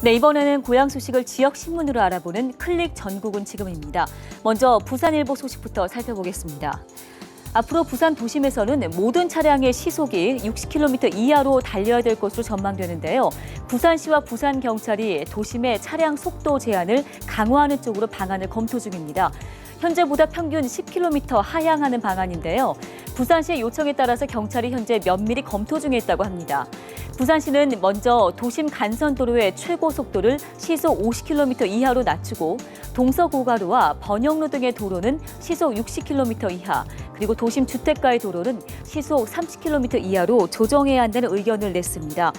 네, 이번에는 고향 소식을 지역 신문으로 알아보는 클릭 전국은 지금입니다. 먼저 부산일보 소식부터 살펴보겠습니다. 앞으로 부산 도심에서는 모든 차량의 시속이 60km 이하로 달려야 될 것으로 전망되는데요. 부산시와 부산경찰이 도심의 차량 속도 제한을 강화하는 쪽으로 방안을 검토 중입니다. 현재보다 평균 10km 하향하는 방안인데요. 부산시의 요청에 따라서 경찰이 현재 면밀히 검토 중에 있다고 합니다. 부산시는 먼저 도심 간선도로의 최고 속도를 시속 50km 이하로 낮추고 동서고가로와 번영로 등의 도로는 시속 60km 이하, 그리고 도심 주택가의 도로는 시속 30km 이하로 조정해야 한다는 의견을 냈습니다.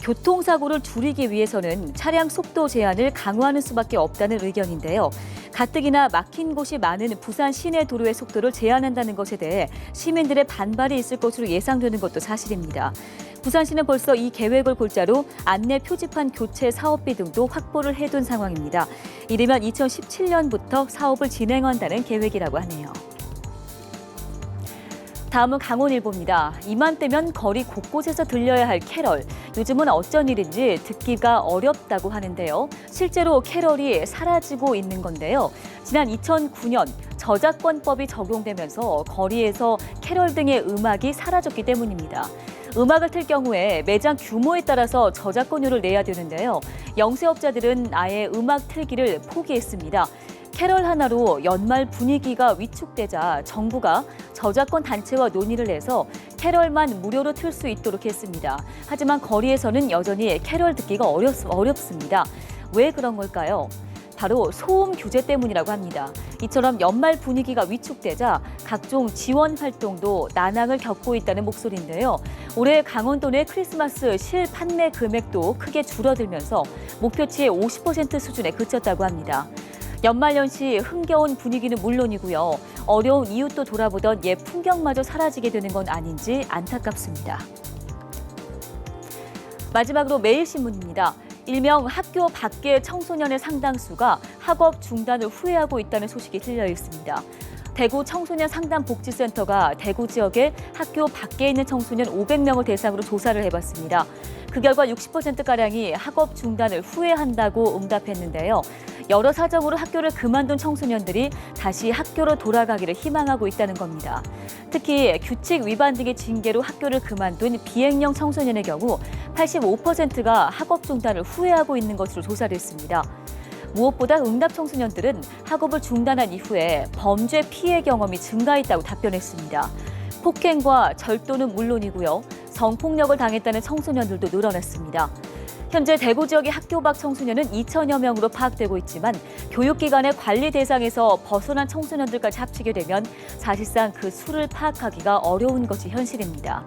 교통사고를 줄이기 위해서는 차량 속도 제한을 강화하는 수밖에 없다는 의견인데요. 가뜩이나 막힌 곳이 많은 부산 시내 도로의 속도를 제한한다는 것에 대해 시민들의 반발이 있을 것으로 예상되는 것도 사실입니다. 부산시는 벌써 이 계획을 골자로 안내 표지판 교체 사업비 등도 확보를 해둔 상황입니다. 이르면 2017년부터 사업을 진행한다는 계획이라고 하네요. 다음은 강원일보입니다. 이맘때면 거리 곳곳에서 들려야 할 캐럴. 요즘은 어쩐 일인지 듣기가 어렵다고 하는데요. 실제로 캐럴이 사라지고 있는 건데요. 지난 2009년 저작권법이 적용되면서 거리에서 캐럴 등의 음악이 사라졌기 때문입니다. 음악을 틀 경우에 매장 규모에 따라서 저작권료를 내야 되는데요. 영세업자들은 아예 음악 틀기를 포기했습니다. 캐럴 하나로 연말 분위기가 위축되자 정부가 저작권 단체와 논의를 해서 캐럴만 무료로 틀 수 있도록 했습니다. 하지만 거리에서는 여전히 캐럴 듣기가 어렵습니다. 왜 그런 걸까요? 바로 소음 규제 때문이라고 합니다. 이처럼 연말 분위기가 위축되자 각종 지원 활동도 난항을 겪고 있다는 목소리인데요. 올해 강원도 내 크리스마스 실판매 금액도 크게 줄어들면서 목표치의 50% 수준에 그쳤다고 합니다. 연말연시 흥겨운 분위기는 물론이고요. 어려운 이웃도 돌아보던 옛 풍경마저 사라지게 되는 건 아닌지 안타깝습니다. 마지막으로 매일신문입니다. 일명 학교 밖의 청소년의 상당수가 학업 중단을 후회하고 있다는 소식이 들려 있습니다. 대구 청소년 상담복지센터가 대구 지역의 학교 밖에 있는 청소년 500명을 대상으로 조사를 해봤습니다. 그 결과 60%가량이 학업 중단을 후회한다고 응답했는데요. 여러 사정으로 학교를 그만둔 청소년들이 다시 학교로 돌아가기를 희망하고 있다는 겁니다. 특히 규칙 위반 등의 징계로 학교를 그만둔 비행령 청소년의 경우 85%가 학업 중단을 후회하고 있는 것으로 조사를 했습니다. 무엇보다 응답 청소년들은 학업을 중단한 이후에 범죄 피해 경험이 증가했다고 답변했습니다. 폭행과 절도는 물론이고요. 성폭력을 당했다는 청소년들도 늘어났습니다. 현재 대구 지역의 학교 밖 청소년은 2천여 명으로 파악되고 있지만 교육기관의 관리 대상에서 벗어난 청소년들까지 합치게 되면 사실상 그 수를 파악하기가 어려운 것이 현실입니다.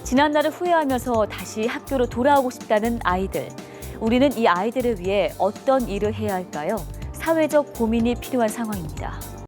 지난날을 후회하면서 다시 학교로 돌아오고 싶다는 아이들. 우리는 이 아이들을 위해 어떤 일을 해야 할까요? 사회적 고민이 필요한 상황입니다.